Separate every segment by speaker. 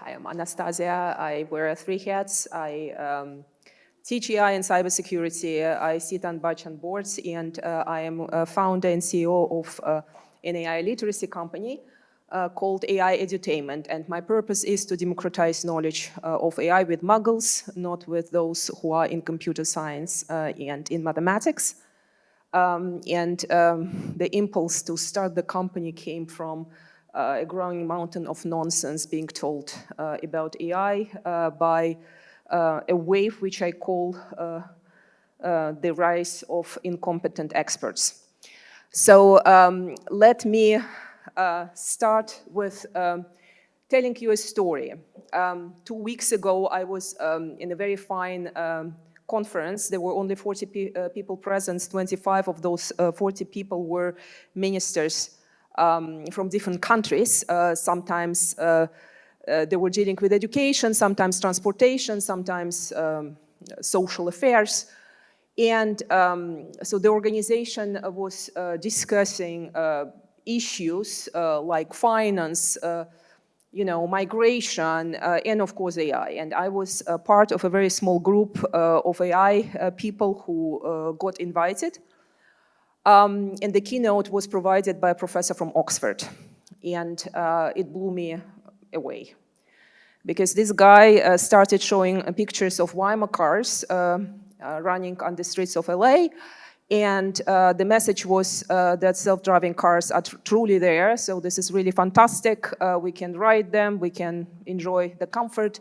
Speaker 1: Hi, I'm Anastasia. I wear 3 hats. I teach AI and cybersecurity. I sit on bunch on boards, and I am a founder and CEO of an AI literacy company called AI Edutainment. And my purpose is to democratize knowledge of AI with muggles, not with those who are in computer science and in mathematics. The impulse to start the company came from a growing mountain of nonsense being told about AI by a wave which I call the rise of incompetent experts. So let me start with telling you a story. 2 weeks ago, I was in a very fine conference. There were only 40 people present. 25 of those 40 people were ministers from different countries. Sometimes they were dealing with education, sometimes transportation, sometimes social affairs. And so the organization was discussing issues like finance, migration, and of course AI. And I was part of a very small group of AI people who got invited. And the keynote was provided by a professor from Oxford. And it blew me away. Because this guy started showing pictures of Weimar cars running on the streets of LA. And the message was that self-driving cars are truly there. So this is really fantastic. We can ride them. We can enjoy the comfort.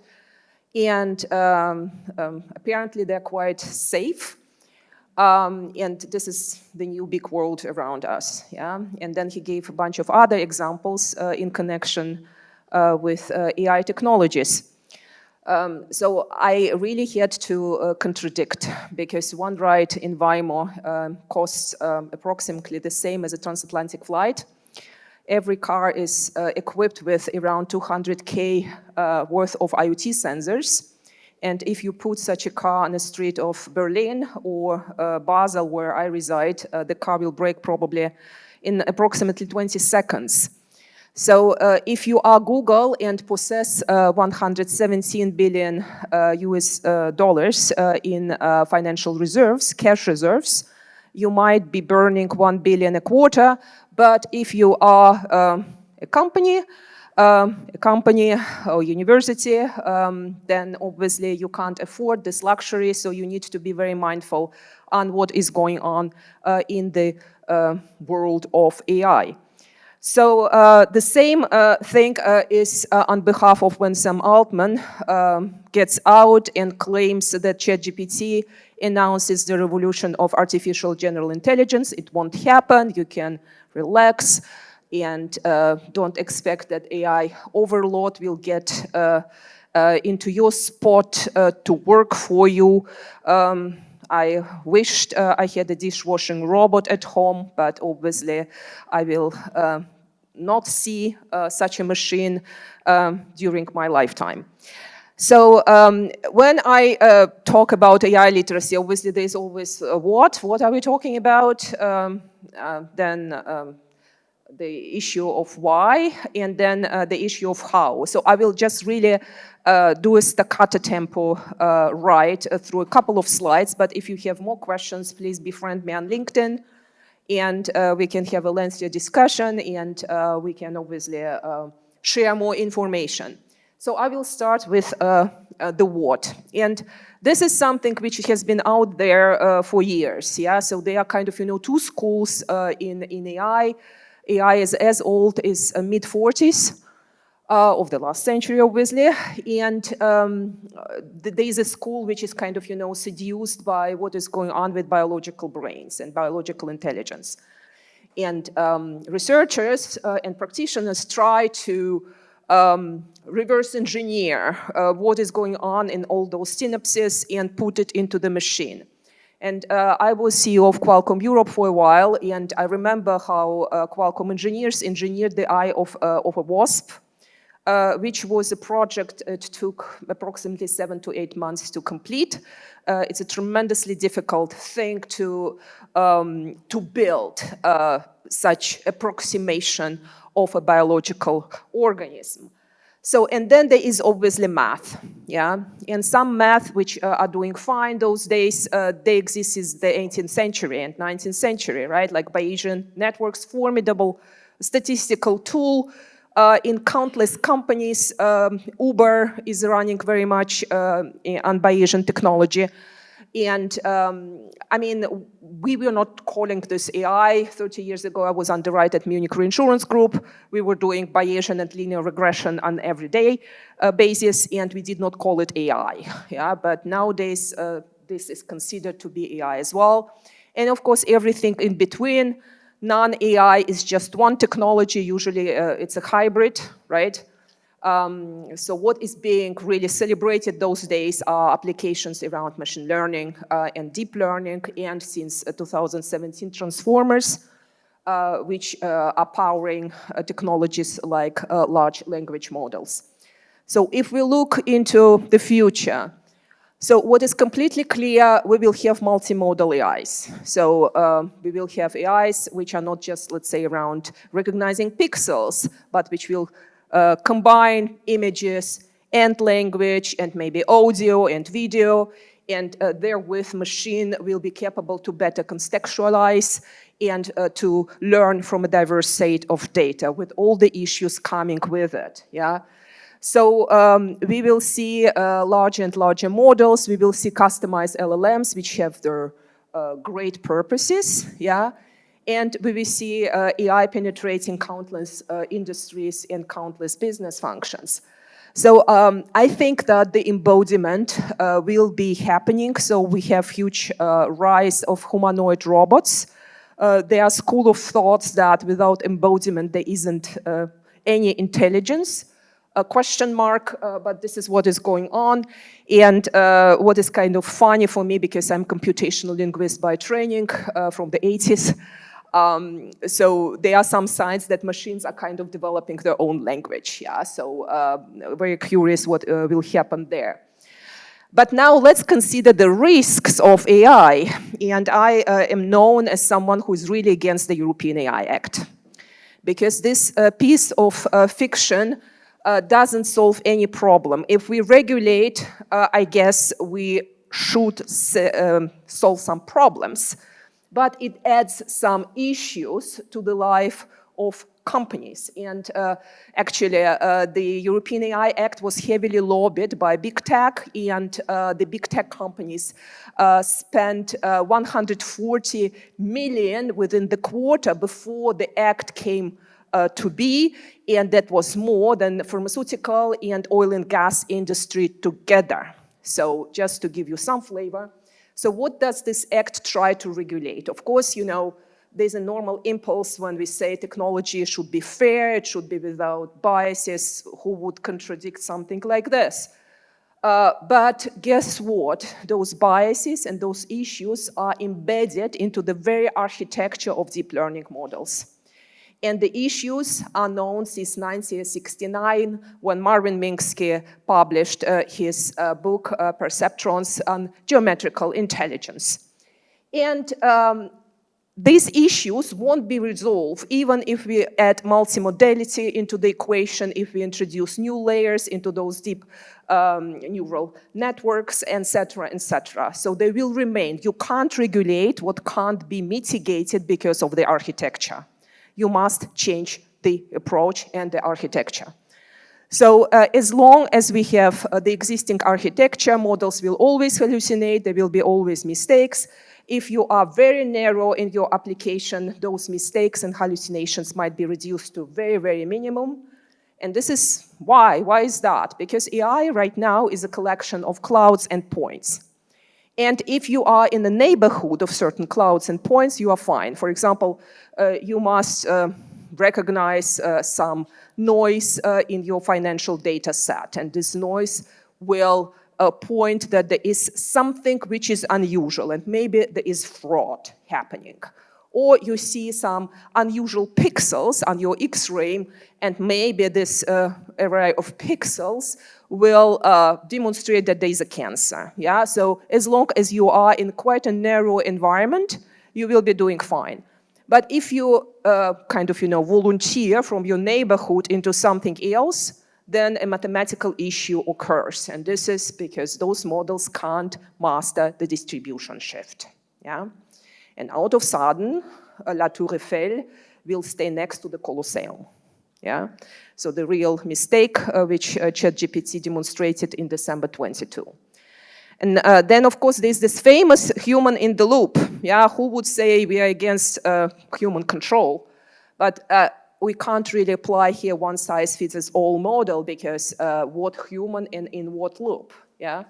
Speaker 1: And apparently they're quite safe. And this is the new big world around us. Yeah? And then he gave a bunch of other examples in connection with AI technologies. So I really had to contradict, because one ride in Weimar costs approximately the same as a transatlantic flight. Every car is equipped with around 200K worth of IoT sensors. And if you put such a car on the street of Berlin or Basel, where I reside, the car will break probably in approximately 20 seconds. So if you are Google and possess 117 billion US dollars in financial reserves, cash reserves, you might be burning 1 billion a quarter. But if you are a company or university, then obviously you can't afford this luxury, so you need to be very mindful on what is going on in the world of AI. So the same thing is on behalf of when Sam Altman gets out and claims that ChatGPT announces the revolution of artificial general intelligence. It won't happen. You can relax and don't expect that AI overload will get into your spot to work for you. I wished I had a dishwashing robot at home, but obviously I will not see such a machine during my lifetime. So when I talk about AI literacy, obviously there's always what are we talking about? Then the issue of why, and then the issue of how. So I will just really do a staccato tempo ride through a couple of slides, but if you have more questions, please befriend me on LinkedIn, and we can have a lengthier discussion, and we can obviously share more information. So I will start with the what. And this is something which has been out there for years. Yeah? So there are kind of, two schools in AI. AI is as old as mid-40s of the last century, obviously. And there is a school which is kind of, seduced by what is going on with biological brains and biological intelligence. And researchers and practitioners try to reverse engineer what is going on in all those synapses and put it into the machine. And I was CEO of Qualcomm Europe for a while, and I remember how Qualcomm engineers engineered the eye of a wasp, which was a project it took approximately 7 to 8 months to complete. It's a tremendously difficult thing to build such approximation of a biological organism. So, and then there is obviously math, yeah? And some math which are doing fine those days, they exist since the 18th century and 19th century, right? Like Bayesian networks, formidable statistical tool in countless companies. Uber is running very much on Bayesian technology. And I mean, we were not calling this AI. 30 years ago, I was underwrite at Munich Reinsurance Group. We were doing Bayesian and linear regression on everyday basis, and we did not call it AI. Yeah, but nowadays, this is considered to be AI as well. And of course, everything in between. Non-AI is just one technology. Usually, it's a hybrid, right? So what is being really celebrated those days are applications around machine learning and deep learning, and since 2017, transformers, which are powering technologies like large language models. So if we look into the future, so what is completely clear, we will have multimodal AIs. So we will have AIs which are not just, let's say, around recognizing pixels, but which will combine images and language and maybe audio and video, and therewith machine will be capable to better contextualize and to learn from a diverse set of data with all the issues coming with it, yeah? So we will see larger and larger models, we will see customized LLMs which have their great purposes, yeah? And we will see AI penetrating countless industries and countless business functions. So I think that the embodiment will be happening. So we have huge rise of humanoid robots. There are school of thoughts that without embodiment there isn't any intelligence. A question mark, but this is what is going on. And what is kind of funny for me, because I'm computational linguist by training from the 80s. So there are some signs that machines are kind of developing their own language, yeah? So very curious what will happen there. But now let's consider the risks of AI. And I am known as someone who is really against the European AI Act. Because this piece of fiction doesn't solve any problem. If we regulate, I guess we should solve some problems. But it adds some issues to the life of companies. And actually, the European AI Act was heavily lobbied by big tech, and the big tech companies spent 140 million within the quarter before the act came to be, and that was more than the pharmaceutical and oil and gas industry together. So just to give you some flavor. So what does this act try to regulate? Of course, you know, there's a normal impulse when we say technology should be fair, it should be without biases. Who would contradict something like this? But guess what? Those biases and those issues are embedded into the very architecture of deep learning models. And the issues are known since 1969, when Marvin Minsky published his book, Perceptrons on Geometrical Intelligence. And these issues won't be resolved even if we add multimodality into the equation, if we introduce new layers into those deep neural networks, etc., etc. So they will remain. You can't regulate what can't be mitigated because of the architecture. You must change the approach and the architecture. So as long as we have the existing architecture, models will always hallucinate, there will be always mistakes. If you are very narrow in your application, those mistakes and hallucinations might be reduced to very, very minimum. And this is why. Why is that? Because AI right now is a collection of clouds and points. And if you are in the neighborhood of certain clouds and points, you are fine. For example, you must recognize some noise in your financial data set. And this noise will point that there is something which is unusual, and maybe there is fraud happening. Or you see some unusual pixels on your X-ray, and maybe this array of pixels will demonstrate that there is a cancer. Yeah, so as long as you are in quite a narrow environment, you will be doing fine. But if you kind of, volunteer from your neighborhood into something else, then a mathematical issue occurs. And this is because those models can't master the distribution shift. Yeah? And out of sudden, La Tour Eiffel will stay next to the Colosseum. Yeah? So the real mistake which ChatGPT demonstrated in December 22. And then, of course, there's this famous human in the loop. Yeah, who would say we are against human control? But we can't really apply here one size fits all model because what human and in what loop? Yeah,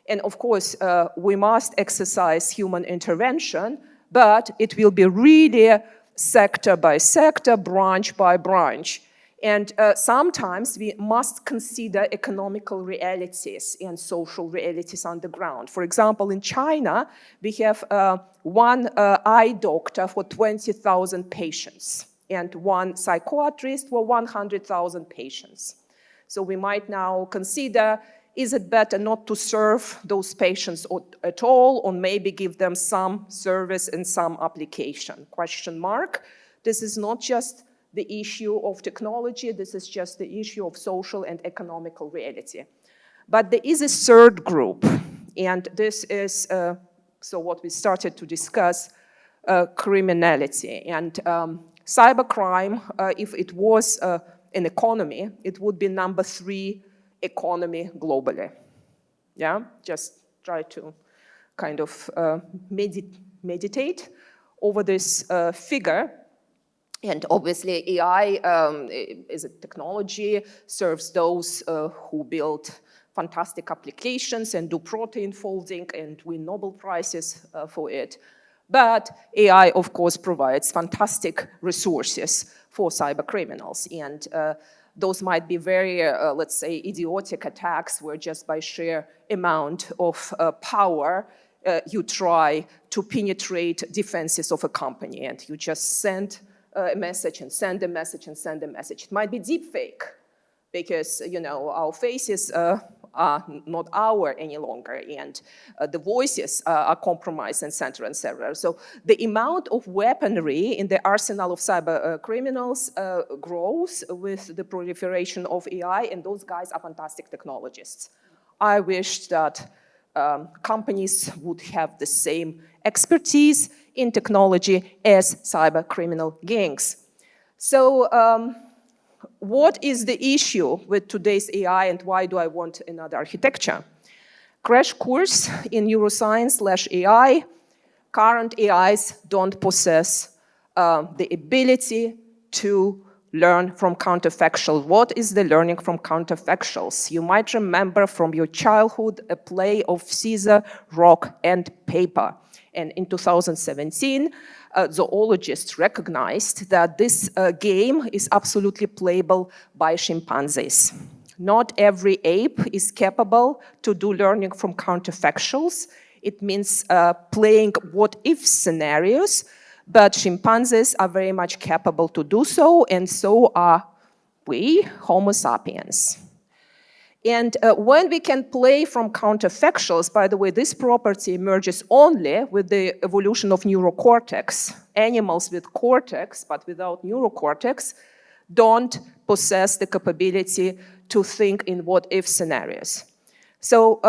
Speaker 1: and of course we must exercise human intervention, but it will be really sector by sector, branch by branch. And sometimes we must consider economical realities and social realities on the ground. For example, in China, we have one eye doctor for 20,000 patients and one psychiatrist for 100,000 patients. So we might now consider, is it better not to serve those patients at all, or maybe give them some service and some application? Question mark. This is not just the issue of technology, this is just the issue of social and economical reality. But there is a third group, and this is, so what we started to discuss, criminality. And cybercrime, if it was an economy, it would be number 3 economy globally. Yeah, just try to kind of meditate over this figure. And obviously AI is a technology, serves those who build fantastic applications and do protein folding and win Nobel Prizes for it. But AI, of course, provides fantastic resources for cyber criminals. And those might be very, let's say, idiotic attacks where just by sheer amount of power, you try to penetrate defenses of a company, and you just send a message and send a message and send a message. It might be deep fake because, you know, our faces are not our any longer, and the voices are compromised, and cetera, and cetera. So the amount of weaponry in the arsenal of cyber criminals grows with the proliferation of AI, and those guys are fantastic technologists. I wish that companies would have the same expertise in technology as cyber criminal gangs. So what is the issue with today's AI, and why do I want another architecture? Crash course in neuroscience/AI. Current AIs don't possess the ability to learn from counterfactuals. What is the learning from counterfactuals? You might remember from your childhood a play of Caesar, Rock, and Paper. And in 2017, zoologists recognized that this game is absolutely playable by chimpanzees. Not every ape is capable to do learning from counterfactuals. It means playing what-if scenarios, but chimpanzees are very much capable to do so, and so are we, Homo sapiens. And when we can play from counterfactuals, by the way, this property emerges only with the evolution of neurocortex. Animals with cortex, but without neurocortex, don't possess the capability to think in what-if scenarios. So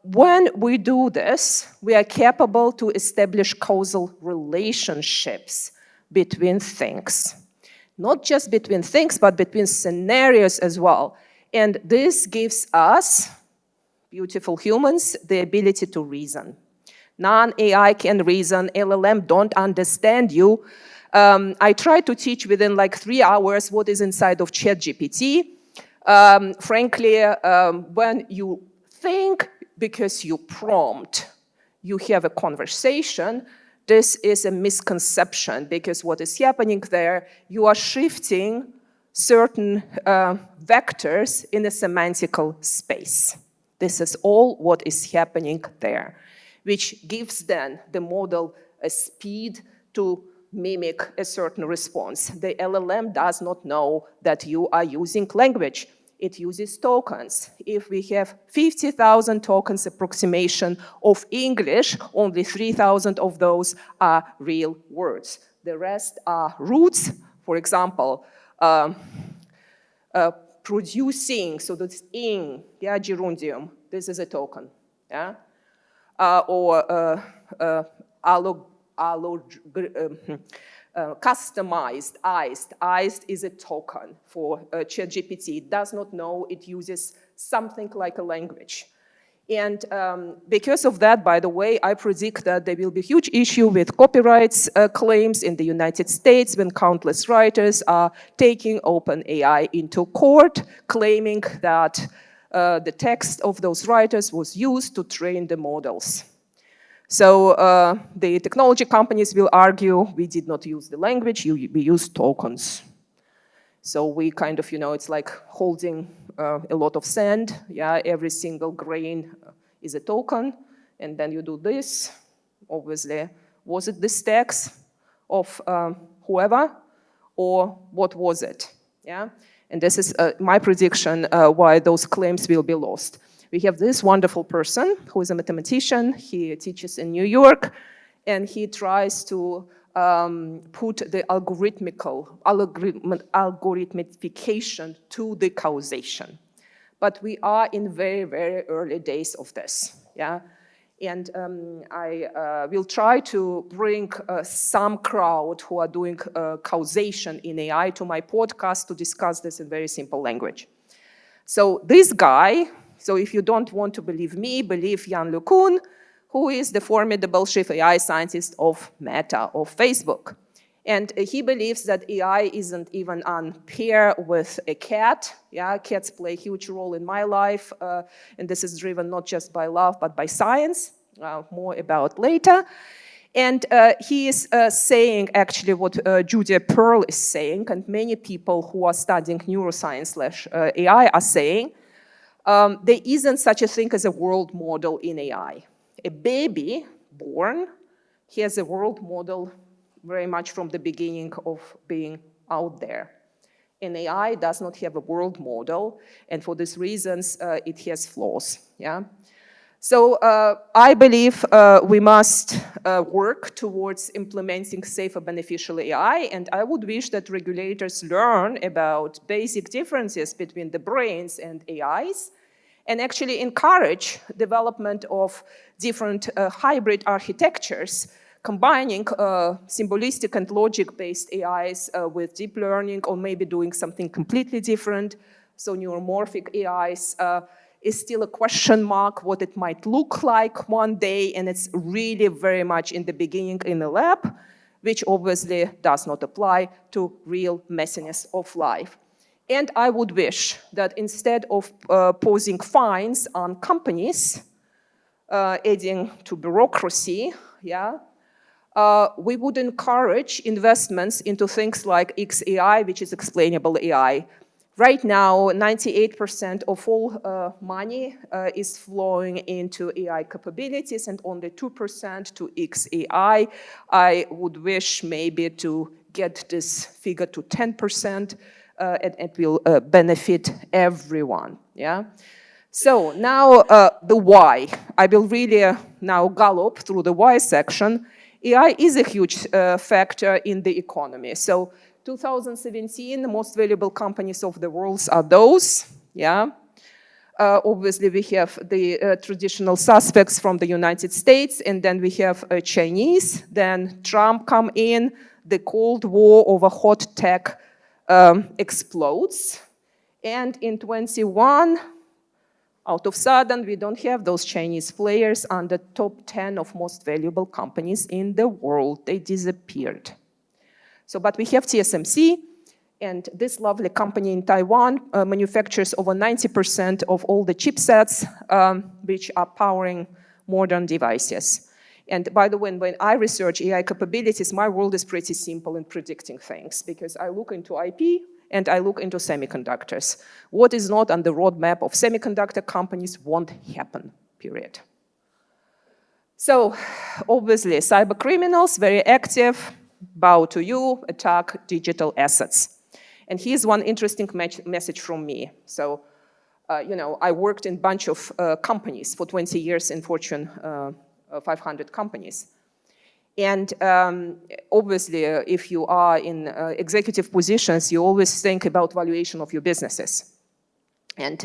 Speaker 1: when we do this, we are capable to establish causal relationships between things. Not just between things, but between scenarios as well. And this gives us, beautiful humans, the ability to reason. Non-AI can reason, LLM don't understand you. I try to teach within like 3 hours what is inside of ChatGPT. Frankly, when you think because you prompt, you have a conversation, this is a misconception, because what is happening there, you are shifting certain vectors in a semantical space. This is all what is happening there, which gives then the model a speed to mimic a certain response. The LLM does not know that you are using language. It uses tokens. If we have 50,000 tokens approximation of English, only 3,000 of those are real words. The rest are roots. For example, producing, so that's ing, yeah, gerundium, this is a token, yeah? Customized, iced is a token for ChatGPT. It does not know, it uses something like a language. And because of that, by the way, I predict that there will be a huge issue with copyright claims in the United States when countless writers are taking OpenAI into court, claiming that the text of those writers was used to train the models. So the technology companies will argue, we did not use the language, we used tokens. So we kind of, it's like holding a lot of sand. Yeah, every single grain is a token. And then you do this. Obviously, was it the stacks of whoever? Or what was it? Yeah. And this is my prediction why those claims will be lost. We have this wonderful person who is a mathematician. He teaches in New York. And he tries to put the algorithmification to the causation. But we are in very, very early days of this, yeah? And I will try to bring some crowd who are doing causation in AI to my podcast to discuss this in very simple language. So this guy, so if you don't want to believe me, believe Jan LeCun, who is the formidable chief AI scientist of Meta, of Facebook. And he believes that AI isn't even on par with a cat. Yeah, cats play a huge role in my life, and this is driven not just by love, but by science, more about later. And he is saying actually what Julia Pearl is saying, and many people who are studying neuroscience/AI are saying, there isn't such a thing as a world model in AI. A baby born, he has a world model very much from the beginning of being out there. An AI does not have a world model, and for these reasons, it has flaws, yeah? So I believe we must work towards implementing safer beneficial AI, and I would wish that regulators learn about basic differences between the brains and AIs, and actually encourage development of different hybrid architectures, combining symbolistic and logic-based AIs with deep learning, or maybe doing something completely different. So neuromorphic AIs is still a question mark what it might look like one day, and it's really very much in the beginning in the lab, which obviously does not apply to real messiness of life. And I would wish that instead of posing fines on companies, adding to bureaucracy, yeah, we would encourage investments into things like XAI, which is explainable AI. Right now, 98% of all money is flowing into AI capabilities and only 2% to XAI. I would wish maybe to get this figure to 10%. And it will benefit everyone, yeah? So now the why. I will really now gallop through the why section. AI is a huge factor in the economy. So 2017, the most valuable companies of the world are those, yeah? Obviously, we have the traditional suspects from the United States, and then we have Chinese, then Trump come in, the Cold War over hot tech explodes. And in 21, out of sudden, we don't have those Chinese players on the top 10 of most valuable companies in the world. They disappeared. So, but we have TSMC, and this lovely company in Taiwan manufactures over 90% of all the chipsets which are powering modern devices. And by the way, when I research AI capabilities, my world is pretty simple in predicting things, because I look into IP and I look into semiconductors. What is not on the roadmap of semiconductor companies won't happen, period. So obviously, cyber criminals, very active, bow to you, attack digital assets. And here's one interesting message from me. So, I worked in a bunch of companies for 20 years in Fortune 500 companies. And obviously, if you are in executive positions, you always think about valuation of your businesses. And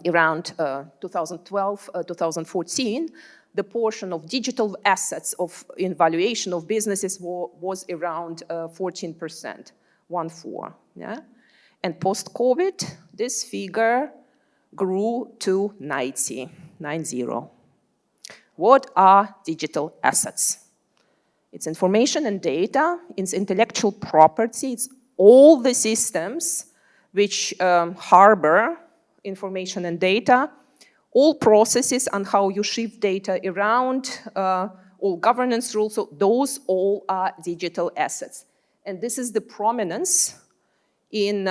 Speaker 1: around 2012, 2014, the portion of digital assets in valuation of businesses was around 14%, 1-4, yeah? And post-COVID, this figure grew to 90. What are digital assets? It's information and data, it's intellectual property, it's all the systems which harbor information and data, all processes and how you shift data around, all governance rules, so those all are digital assets. And this is the prominence in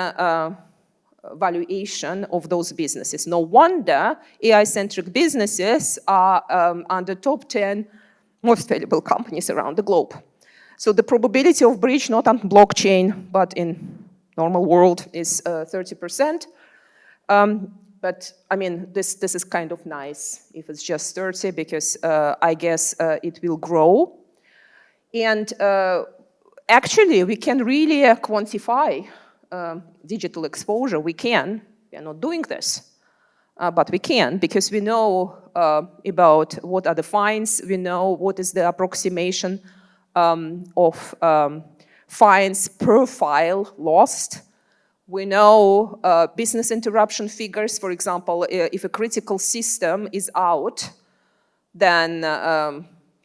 Speaker 1: valuation of those businesses. No wonder AI-centric businesses are under top 10 most valuable companies around the globe. So the probability of breach, not on blockchain, but in normal world, is 30%. But I mean, this is kind of nice if it's just 30, because I guess it will grow. And actually, we can really quantify digital exposure. We are not doing this, but we can, because we know about what are the fines, we know what is the approximation of fines per file lost. We know business interruption figures. For example, if a critical system is out, then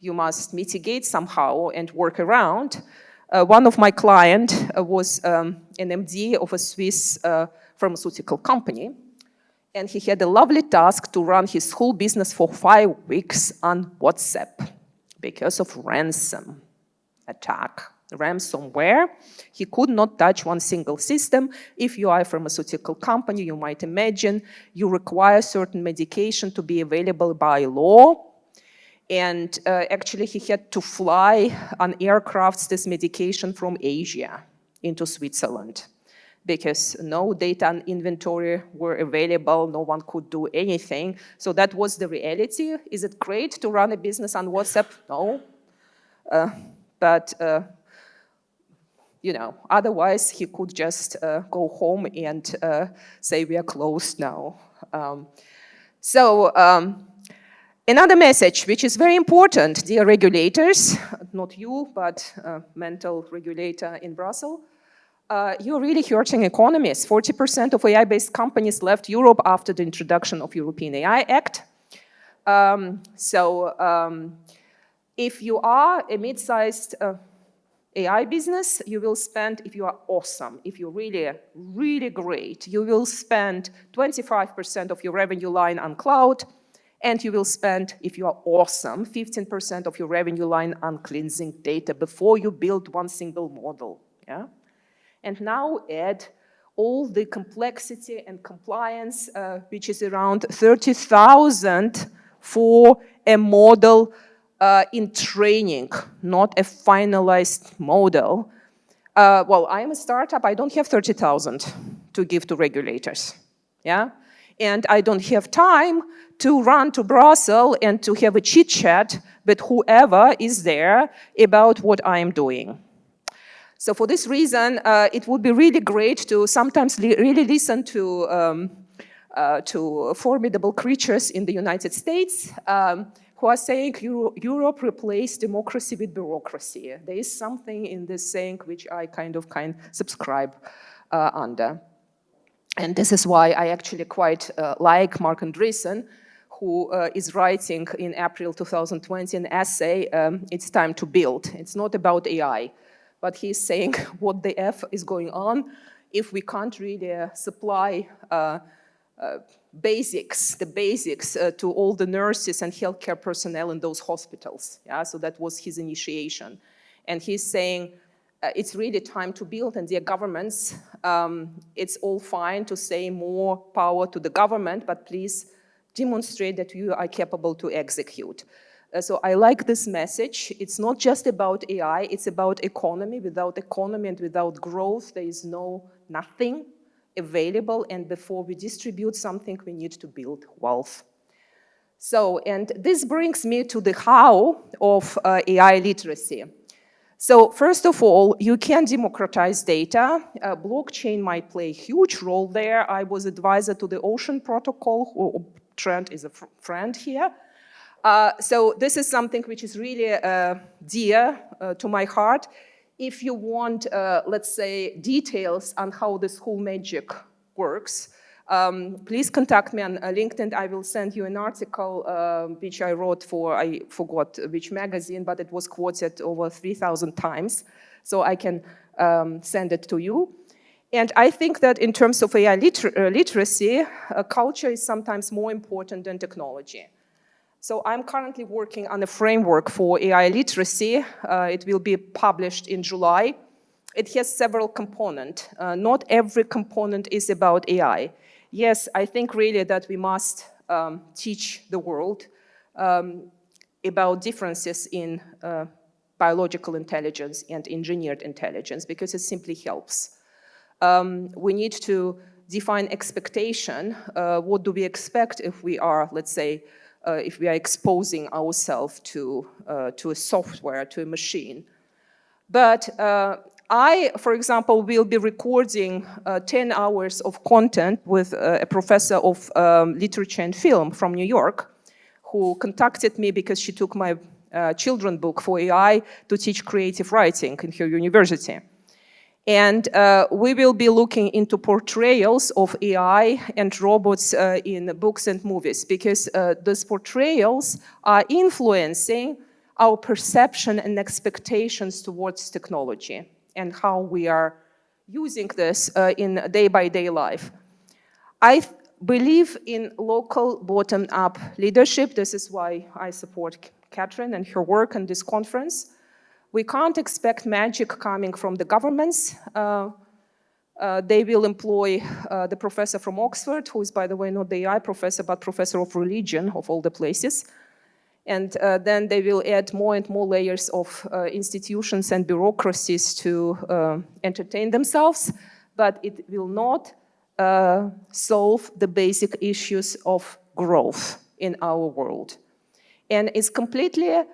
Speaker 1: you must mitigate somehow and work around. One of my clients was an MD of a Swiss pharmaceutical company, and he had a lovely task to run his whole business for 5 weeks on WhatsApp because of ransom attack. Ransomware. He could not touch one single system. If you are a pharmaceutical company, you might imagine you require certain medication to be available by law. And actually, he had to fly on aircrafts this medication from Asia into Switzerland, because no data and inventory were available, no one could do anything. So that was the reality. Is it great to run a business on WhatsApp? No. But you know, otherwise he could just go home and say we are closed now. Another message, which is very important, dear regulators, not you, but mental regulator in Brussels, you're really hurting economies. 40% of AI-based companies left Europe after the introduction of European AI Act. If you are a mid-sized AI business, you will spend, if you are awesome, if you're really, really great, you will spend 25% of your revenue line on cloud, and you will spend, if you are awesome, 15% of your revenue line on cleansing data before you build one single model, yeah? And now add all the complexity and compliance, which is around 30,000 for a model in training, not a finalized model. Well, I'm a startup, I don't have 30,000 to give to regulators, yeah? And I don't have time to run to Brussels and to have a chit chat with whoever is there about what I am doing. So for this reason, it would be really great to sometimes really listen to formidable creatures in the United States who are saying Europe replaced democracy with bureaucracy. There is something in this saying which I kind of subscribe under. And this is why I actually quite like Mark Andreessen, who is writing in April 2020 an essay, It's Time to Build. It's not about AI, but he's saying what the F is going on if we can't really supply the basics to all the nurses and healthcare personnel in those hospitals. Yeah, so that was his initiation. And he's saying, it's really time to build, and dear governments, it's all fine to say more power to the government, but please demonstrate that you are capable to execute. So I like this message. It's not just about AI, it's about economy. Without economy and without growth, there is nothing available, and before we distribute something, we need to build wealth. So, and this brings me to the how of AI literacy. So first of all, you can democratize data. Blockchain might play a huge role there. I was advisor to the Ocean Protocol, who Trent is a friend here. So this is something which is really dear to my heart. If you want, let's say, details on how this whole magic works, please contact me on LinkedIn. I will send you an article which I wrote for, I forgot which magazine, but it was quoted over 3,000 times. So I can send it to you. And I think that in terms of AI literacy, culture is sometimes more important than technology. So I'm currently working on a framework for AI literacy. It will be published in July. It has several components. Not every component is about AI. Yes, I think really that we must teach the world about differences in biological intelligence and engineered intelligence, because it simply helps. We need to define expectation. What do we expect if we are, let's say, if we are exposing ourselves to a software, to a machine. But I, for example, will be recording 10 hours of content with a professor of literature and film from New York, who contacted me because she took my children's book for AI to teach creative writing in her university. And we will be looking into portrayals of AI and robots in books and movies, because those portrayals are influencing our perception and expectations towards technology and how we are using this in day-by-day life. I believe in local bottom-up leadership. This is why I support Catherine and her work on this conference. We can't expect magic coming from the governments. They will employ the professor from Oxford, who is, by the way, not the AI professor, but professor of religion, of all the places. And then they will add more and more layers of institutions and bureaucracies to entertain themselves, but it will not solve the basic issues of growth in our world. And it's completely,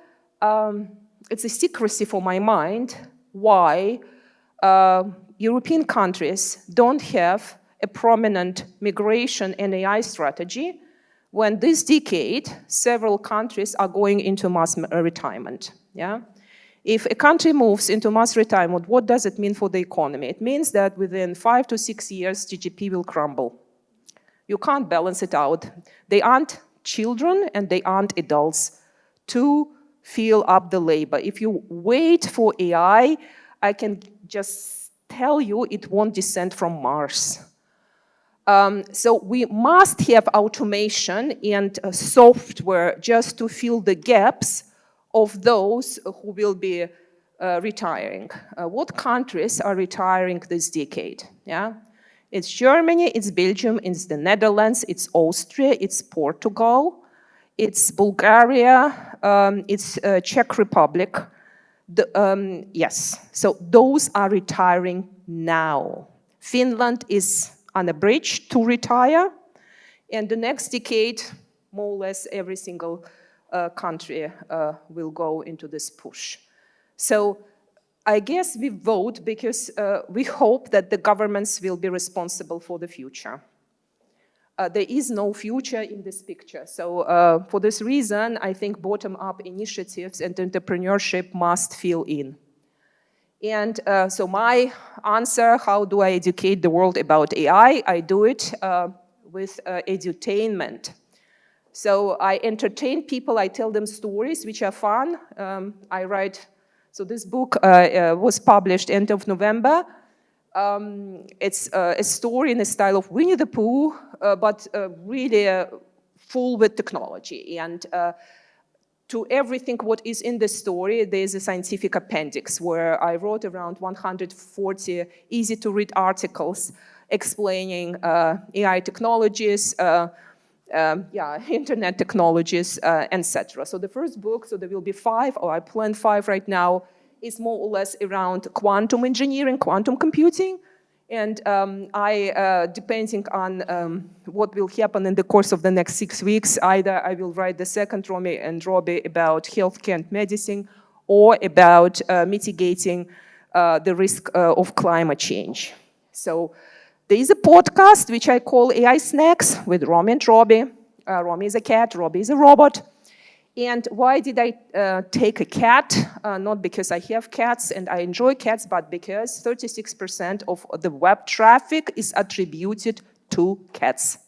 Speaker 1: it's a secrecy for my mind why European countries don't have a prominent migration and AI strategy when this decade, several countries are going into mass retirement. Yeah? If a country moves into mass retirement, what does it mean for the economy? It means that within 5 to 6 years, GDP will crumble. You can't balance it out. They aren't children and they aren't adults to fill up the labor. If you wait for AI, I can just tell you it won't descend from Mars. So we must have automation and software just to fill the gaps of those who will be retiring. What countries are retiring this decade? Yeah? It's Germany, it's Belgium, it's the Netherlands, it's Austria, it's Portugal, it's Bulgaria, it's Czech Republic. Yes, so those are retiring now. Finland is on a bridge to retire, and the next decade, more or less every single country will go into this push. So I guess we vote because we hope that the governments will be responsible for the future. There is no future in this picture. So for this reason, I think bottom-up initiatives and entrepreneurship must fill in. And so my answer, how do I educate the world about AI? I do it with edutainment. So I entertain people, I tell them stories which are fun. I write, so this book was published end of November. It's a story in the style of Winnie the Pooh, but really full with technology. And to everything what is in the story, there's a scientific appendix where I wrote around 140 easy-to-read articles explaining AI technologies, internet technologies, etc. So the first book, so there will be 5, or I plan 5 right now, is more or less around quantum engineering, quantum computing. And depending on what will happen in the course of the next 6 weeks, either I will write the second Romy and Robbie about healthcare and medicine, or about mitigating the risk of climate change. So there is a podcast which I call AI Snacks with Romy and Robbie. Romy is a cat, Robbie is a robot. And why did I take a cat? Not because I have cats and I enjoy cats, but because 36% of the web traffic is attributed to cats.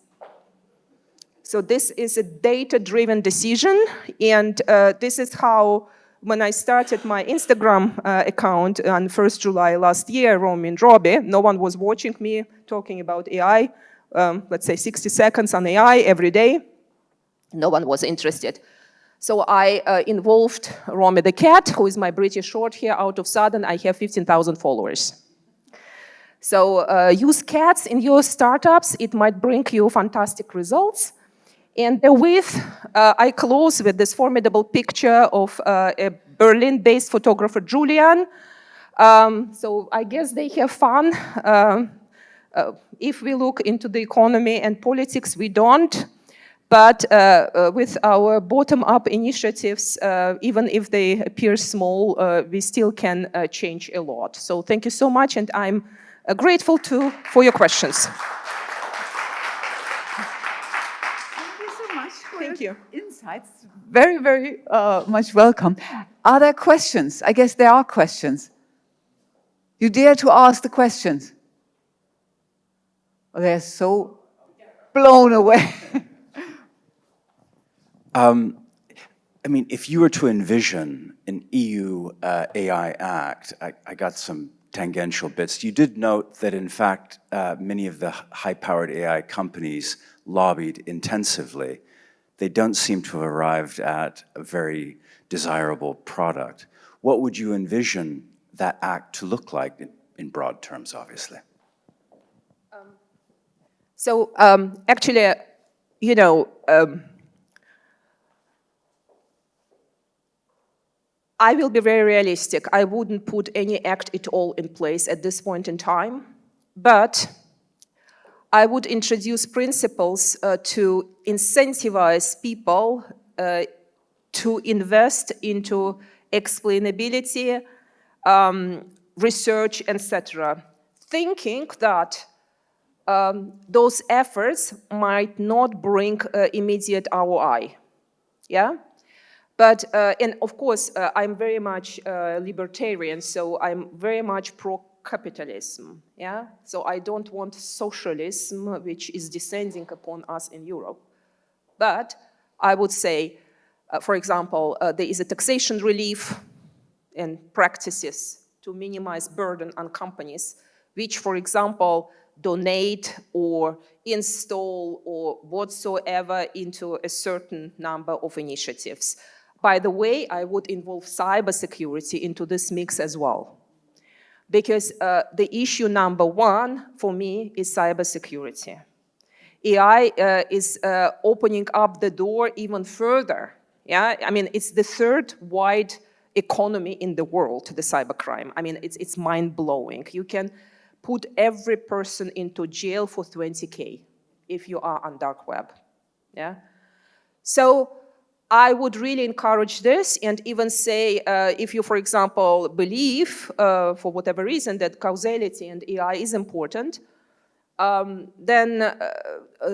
Speaker 1: So this is a data-driven decision, and this is how, when I started my Instagram account on 1st July last year, Romy and Robbie, no one was watching me talking about AI, let's say 60 seconds on AI every day. No one was interested. So I involved Romy the cat, who is my British short hair. Out of sudden, I have 15,000 followers. So use cats in your startups. It might bring you fantastic results. And with, I close with this formidable picture of a Berlin-based photographer, Julian. So I guess they have fun. If we look into the economy and politics, we don't. But with our bottom-up initiatives, even if they appear small, we still can change a lot. So thank you so much, and I'm grateful for your questions.
Speaker 2: Thank you so much for
Speaker 1: Thank
Speaker 2: your
Speaker 1: you.
Speaker 2: insights. Very, very much welcome. Are there questions? I guess there are questions. You dare to ask the questions? Oh, they're so blown away.
Speaker 3: I mean, if you were to envision an EU AI Act, I got some tangential bits. You did note that, in fact, many of the high-powered AI companies lobbied intensively. They don't seem to have arrived at a very desirable product. What would you envision that act to look like in broad terms, obviously?
Speaker 1: So actually, you know, I will be very realistic. I wouldn't put any act at all in place at this point in time, but I would introduce principles to incentivize people to invest into explainability, research, etc., thinking that those efforts might not bring immediate ROI. Yeah? But, and of course, I'm very much libertarian, so I'm very much pro-capitalism, yeah? So I don't want socialism, which is descending upon us in Europe. But I would say, for example, there is a taxation relief and practices to minimize burden on companies, which, for example, donate or install or whatsoever into a certain number of initiatives. By the way, I would involve cybersecurity into this mix as well. Because the issue number one for me is cybersecurity. AI is opening up the door even further. Yeah, I mean, it's the third wide economy in the world, the cybercrime. I mean, it's mind-blowing. You can put every person into jail for 20K if you are on dark web. Yeah. So I would really encourage this and even say, if you, for example, believe, for whatever reason, that causality and AI is important, then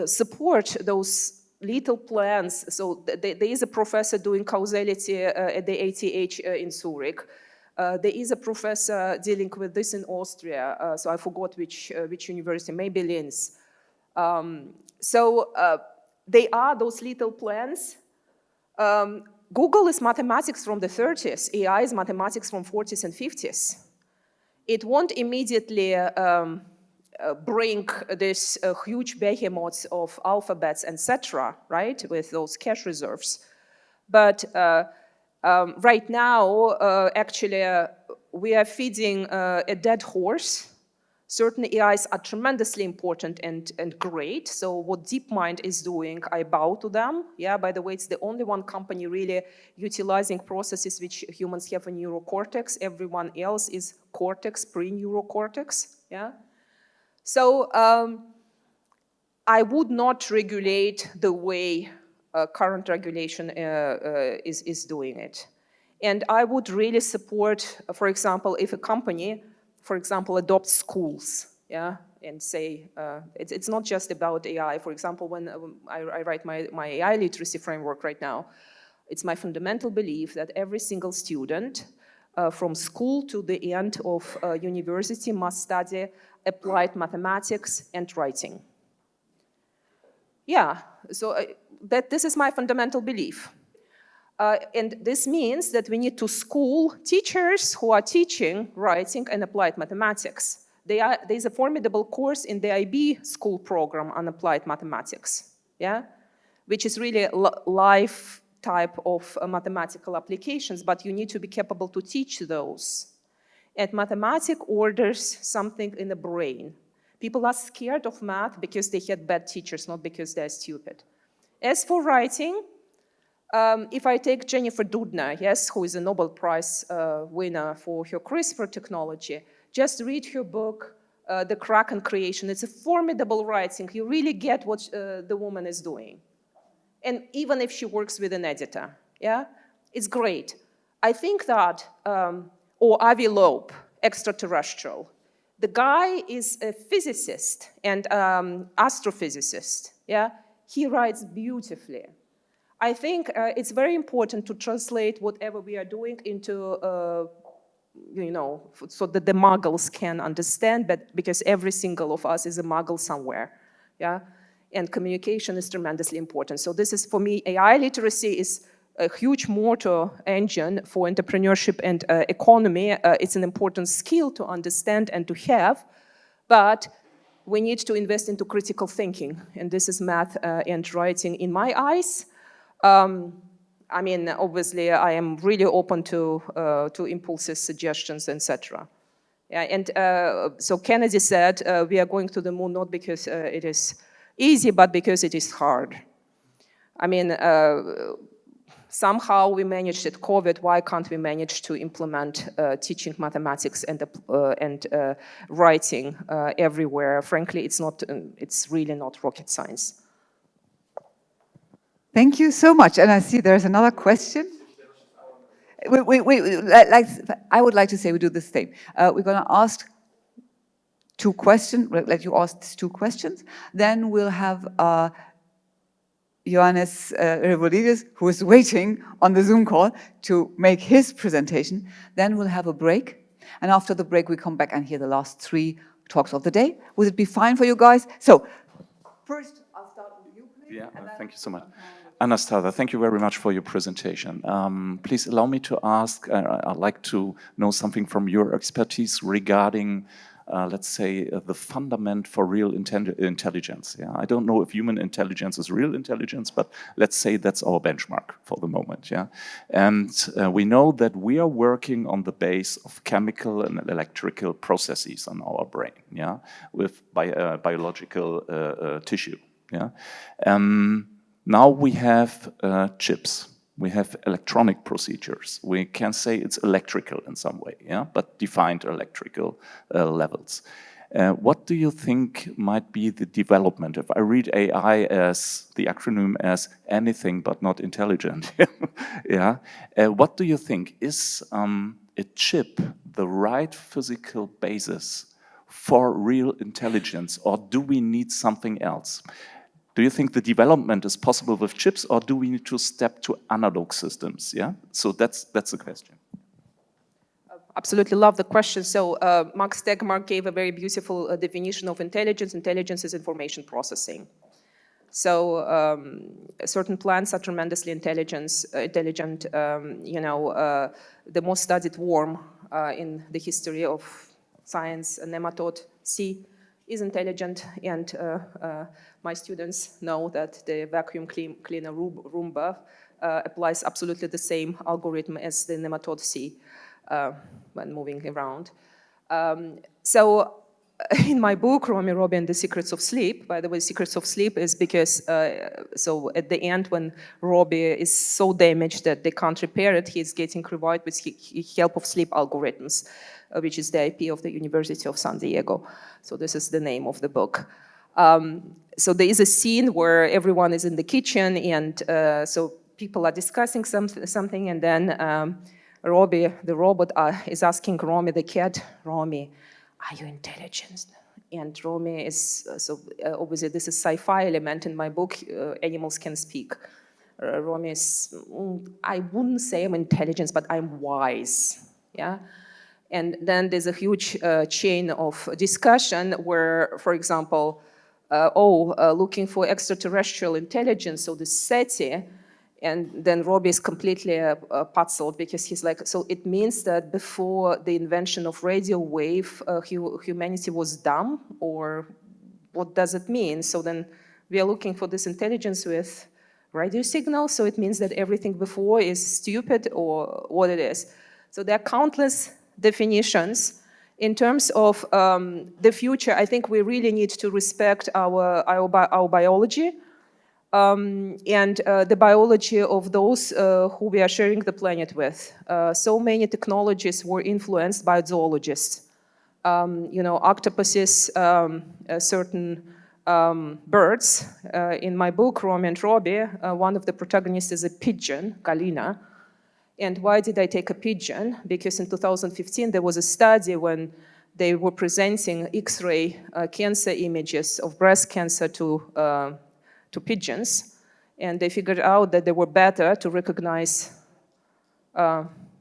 Speaker 1: support those little plans. So there is a professor doing causality at the ATH in Zurich. There is a professor dealing with this in Austria, so I forgot which university, maybe Linz. So they are those little plans. Google is mathematics from the 30s. AI is mathematics from 40s and 50s. It won't immediately bring this huge behemoths of alphabets, etc., right, with those cash reserves. But right now, actually, we are feeding a dead horse. Certain AIs are tremendously important and great. So what DeepMind is doing, I bow to them. Yeah, by the way, it's the only one company really utilizing processes which humans have in neurocortex. Everyone else is cortex, pre-neurocortex. Yeah. So I would not regulate the way current regulation is doing it. And I would really support, for example, if a company, for example, adopts schools, yeah, and say, it's not just about AI. For example, when I write my AI literacy framework right now, it's my fundamental belief that every single student from school to the end of university must study applied mathematics and writing. Yeah, so this is my fundamental belief. And this means that we need to school teachers who are teaching writing and applied mathematics. There's a formidable course in the IB school program on applied mathematics, yeah, which is really live type of mathematical applications, but you need to be capable to teach those. And mathematics orders something in the brain. People are scared of math because they had bad teachers, not because they're stupid. As for writing, if I take Jennifer Doudna, yes, who is a Nobel Prize winner for her CRISPR technology, just read her book, The Kraken Creation. It's a formidable writing. You really get what the woman is doing. And even if she works with an editor, yeah, it's great. I think that, or Avi Loeb, extraterrestrial. The guy is a physicist and astrophysicist, yeah? He writes beautifully. I think it's very important to translate whatever we are doing into, so that the muggles can understand, but because every single of us is a muggle somewhere, yeah? And communication is tremendously important. So this is, for me, AI literacy is a huge motor engine for entrepreneurship and economy. It's an important skill to understand and to have, but we need to invest into critical thinking. And this is math and writing in my eyes. I mean, obviously, I am really open to impulses, suggestions, etc. Yeah, and so Kennedy said, we are going to the moon not because it is easy, but because it is hard. I mean, somehow we managed at COVID. Why can't we manage to implement teaching mathematics and writing everywhere? Frankly, it's really not rocket science.
Speaker 2: Thank you so much. And I see there's another question. I would like to say we do the same. We're going to ask 2 questions, let you ask 2 questions. Then we'll have Ioannis Revolidis, who is waiting on the Zoom call to make his presentation. Then we'll have a break. And after the break, we come back and hear the last 3 talks of the day. Would it be fine for you guys? So, first, I'll start with you, please.
Speaker 4: Yeah, thank you so much. Anastasia, thank you very much for your presentation. Please allow me to ask, I'd like to know something from your expertise regarding, let's say, the fundament for real intelligence. Yeah? I don't know if human intelligence is real intelligence, but let's say that's our benchmark for the moment. Yeah? And we know that we are working on the base of chemical and electrical processes on our brain, yeah? With biological tissue. Yeah? Now we have chips, we have electronic procedures. We can say it's electrical in some way, yeah, but defined electrical levels. What do you think might be the development? If I read AI as the acronym as anything but not intelligent, yeah, what do you think? Is a chip the right physical basis for real intelligence, or do we need something else? Do you think the development is possible with chips, or do we need to step to analog systems? Yeah, so that's the question.
Speaker 1: Absolutely love the question. So Max Tegmark gave a very beautiful definition of intelligence. Intelligence is information processing. So certain plants are tremendously intelligent. The most studied worm in the history of science, a nematode C, is intelligent, and my students know that the vacuum cleaner Roomba applies absolutely the same algorithm as the nematode C when moving around. So in my book, Robbie and the Secrets of Sleep, by the way, Secrets of Sleep is because, so at the end when Robbie is so damaged that they can't repair it, he's getting revived with help of sleep algorithms, which is the IP of the University of San Diego. So this is the name of the book. So there is a scene where everyone is in the kitchen, and so people are discussing something, and then Robbie, the robot, is asking Romy, the cat, Romy, are you intelligent? And Romy is, obviously this is sci-fi element in my book, Animals Can Speak. Romy is, I wouldn't say I'm intelligent, but I'm wise, yeah? And then there's a huge chain of discussion where, for example, looking for extraterrestrial intelligence, so the SETI, and then Robbie is completely puzzled because he's like, so it means that before the invention of radio wave, humanity was dumb, or what does it mean? So then we are looking for this intelligence with radio signals, so it means that everything before is stupid, or what it is. So there are countless definitions. In terms of the future, I think we really need to respect our biology, and the biology of those who we are sharing the planet with. So many technologies were influenced by zoologists. Octopuses, certain birds. In my book, Romy and Robbie, one of the protagonists is a pigeon, Kalina. And why did I take a pigeon? Because in 2015, there was a study when they were presenting X-ray cancer images of breast cancer to pigeons, and they figured out that they were better to recognize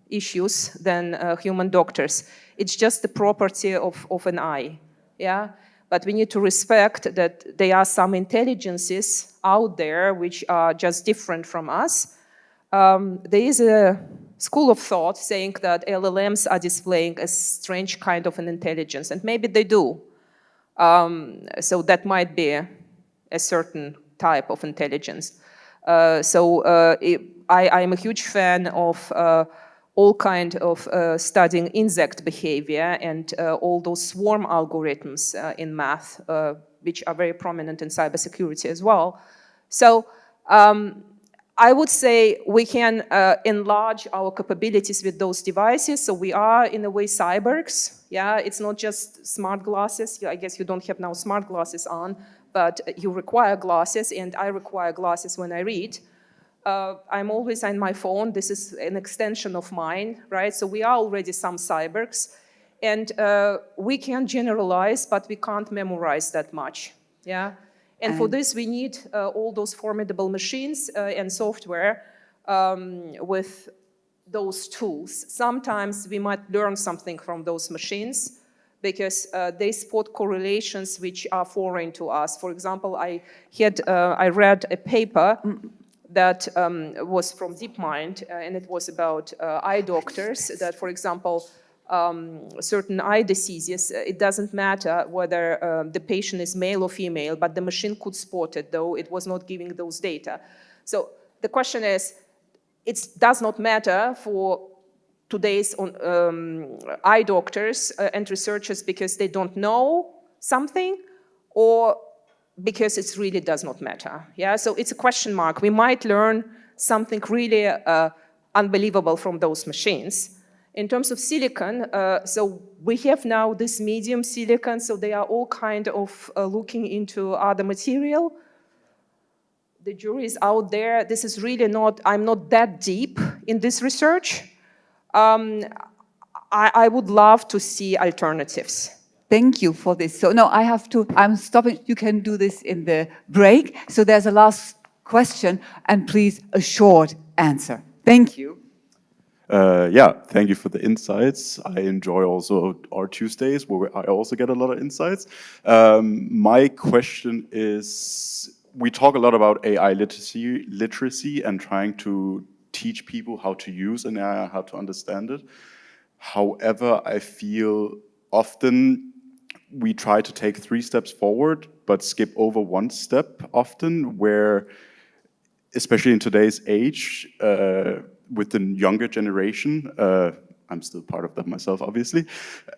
Speaker 1: issues than human doctors. It's just the property of an eye, yeah? But we need to respect that there are some intelligences out there which are just different from us. There is a school of thought saying that LLMs are displaying a strange kind of an intelligence, and maybe they do. So that might be a certain type of intelligence. I am a huge fan of all kind of studying insect behavior and all those swarm algorithms in math, which are very prominent in cybersecurity as well. So I would say we can enlarge our capabilities with those devices. So we are, in a way, cyborgs. Yeah, it's not just smart glasses. I guess you don't have now smart glasses on, but you require glasses, and I require glasses when I read. I'm always on my phone. This is an extension of mine, right? So we are already some cyborgs, and we can generalize, but we can't memorize that much, yeah? And for this, we need all those formidable machines and software with those tools. Sometimes we might learn something from those machines because they spot correlations which are foreign to us. For example, I read a paper that was from DeepMind, and it was about eye doctors that, for example, certain eye diseases, it doesn't matter whether the patient is male or female, but the machine could spot it, though it was not giving those data. So the question is, it does not matter for today's eye doctors and researchers because they don't know something, or because it really does not matter. Yeah, so it's a question mark. We might learn something really unbelievable from those machines. In terms of silicon, so we have now this medium silicon, so they are all kind of looking into other material. The jury is out there. This is really not, I'm not that deep in this research. I would love to see alternatives.
Speaker 2: Thank you for this. So no, I'm stopping. You can do this in the break. So there's a last question, and please a short answer. Thank you.
Speaker 5: Yeah, thank you for the insights. I enjoy also our Tuesdays where I also get a lot of insights. My question is, we talk a lot about AI literacy and trying to teach people how to use an AI, how to understand it. However, I feel often we try to take 3 steps forward, but skip over 1 step often, where, especially in today's age, with the younger generation, I'm still part of that myself, obviously,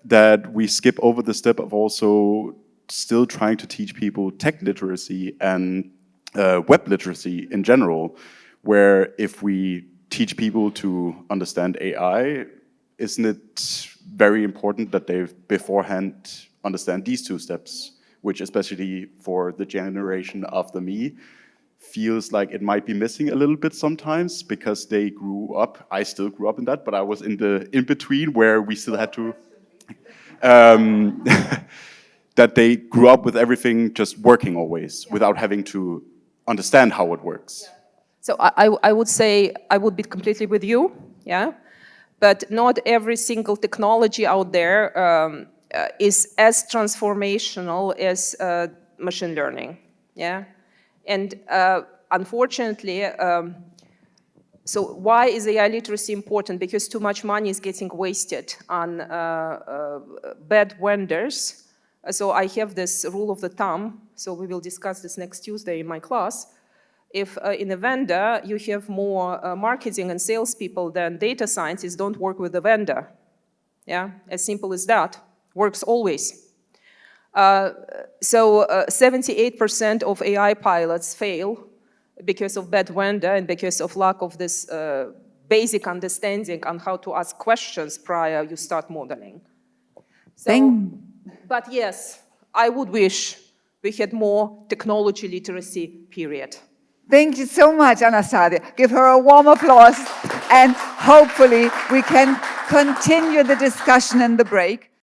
Speaker 5: that we skip over the step of also still trying to teach people tech literacy and web literacy in general, where if we teach people to understand AI, isn't it very important that they beforehand understand these 2 steps, which especially for the generation after me, feels like it might be missing a little bit sometimes because they grew up, I still grew up in that, but I was in the in-between where we still had to, that they grew up with everything just working always without having to understand how it works.
Speaker 1: So I would say I would be completely with you, yeah? But not every single technology out there is as transformational as machine learning, yeah? And unfortunately, so why is AI literacy important? Because too much money is getting wasted on bad vendors. So I have this rule of the thumb, so we will discuss this next Tuesday in my class. If in a vendor you have more marketing and salespeople than data scientists, don't work with the vendor. Yeah, as simple as that. Works always. So 78% of AI pilots fail because of bad vendor and because of lack of this basic understanding on how to ask questions prior you start modeling. So, but yes, I would wish we had more technology literacy, period.
Speaker 2: Thank you so much, Anastasia. Give her a warm applause, and hopefully we can continue the discussion in the break.